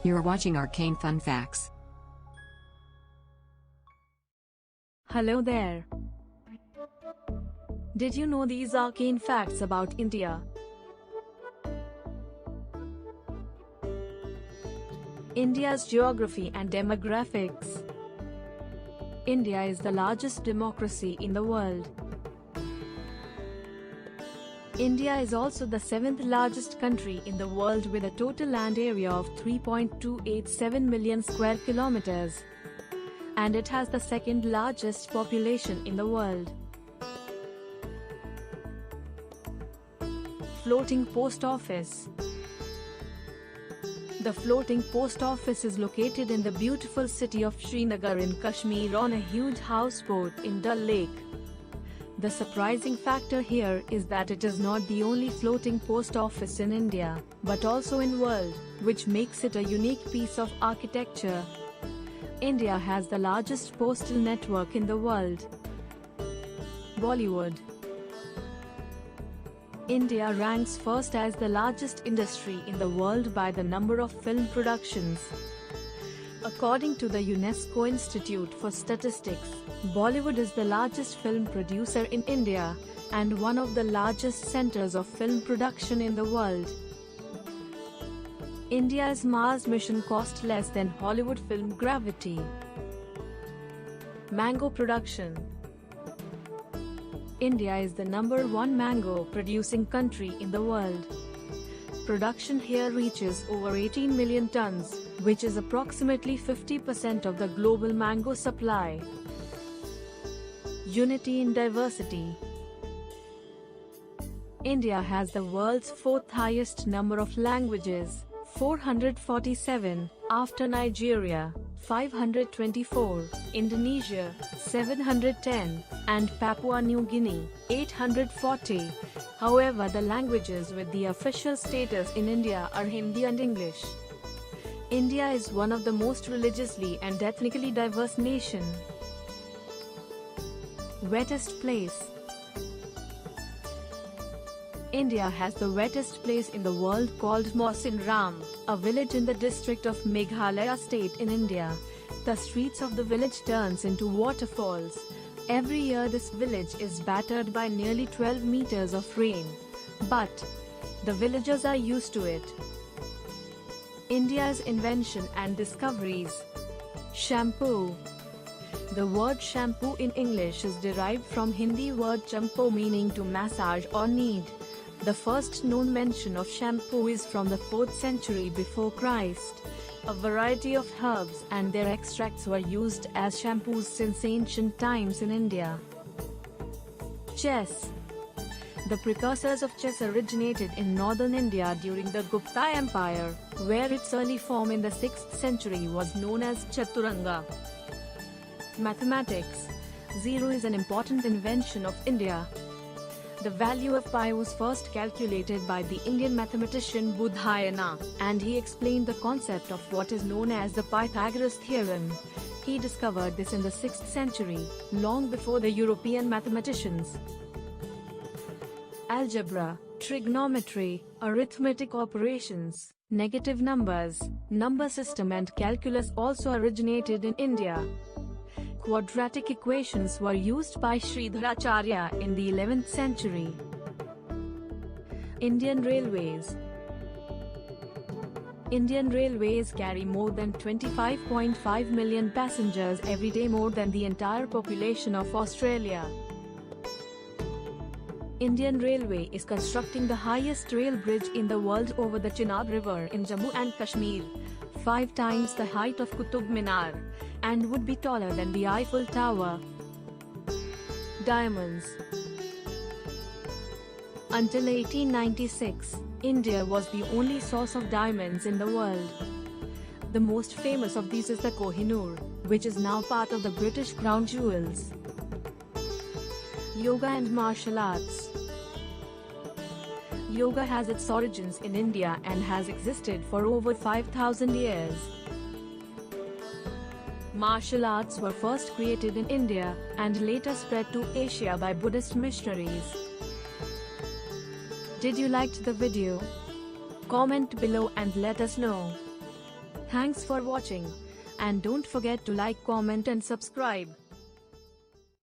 You're watching Arcane Fun Facts. Hello there. Did you know these arcane facts about India? India's geography and demographics. India is the largest democracy in the world. India is also the 7th largest country in the world with a total land area of 3.287 million square kilometers. And it has the 2nd largest population in the world. Floating Post Office. The floating post office is located in the beautiful city of Srinagar in Kashmir on a huge houseboat in Dal Lake. The surprising factor here is that it is not the only floating post office in India, but also in world, which makes it a unique piece of architecture. India has the largest postal network in the world. Bollywood. India ranks first as the largest industry in the world by the number of film productions. According to the UNESCO Institute for Statistics, Bollywood is the largest film producer in India, and one of the largest centers of film production in the world. India's Mars mission cost less than Hollywood film Gravity. Mango production. India is the #1 mango producing country in the world. Production here reaches over 18 million tons, which is approximately 50% of the global mango supply. Unity in diversity. India has the world's 4th highest number of languages, 447, after Nigeria, 524, Indonesia, 710, and Papua New Guinea, 840. However, the languages with the official status in India are Hindi and English. India is one of the most religiously and ethnically diverse nation. Wettest place. India has the wettest place in the world called Mawsynram, a village in the district of Meghalaya state in India. The streets of the village turns into waterfalls. Every year this village is battered by nearly 12 meters of rain. But the villagers are used to it. India's invention and discoveries. Shampoo. The word shampoo in English is derived from Hindi word champo meaning to massage or knead. The first known mention of shampoo is from the 4th century before Christ. A variety of herbs and their extracts were used as shampoos since ancient times in India. Chess. The precursors of chess originated in northern India during the Gupta Empire, where its early form in the 6th century was known as Chaturanga. Mathematics. Zero is an important invention of India. The value of pi was first calculated by the Indian mathematician Bodhayana, and he explained the concept of what is known as the Pythagoras theorem. He discovered this in the 6th century, long before the European mathematicians. Algebra, trigonometry, arithmetic operations, negative numbers, number system and calculus also originated in India. Quadratic equations were used by Sridharacharya in the 11th century. Indian Railways. Indian Railways carry more than 25.5 million passengers every day, more than the entire population of Australia. Indian Railway is constructing the highest rail bridge in the world over the Chenab River in Jammu and Kashmir, 5 times the height of Qutub Minar, and would be taller than the Eiffel Tower. Diamonds. Until 1896, India was the only source of diamonds in the world. The most famous of these is the Kohinoor, which is now part of the British Crown Jewels. Yoga and martial arts. Yoga has its origins in India and has existed for over 5,000 years. Martial arts were first created in India, and later spread to Asia by Buddhist missionaries. Did you like the video? Comment below and let us know. Thanks for watching. And don't forget to like, comment and subscribe.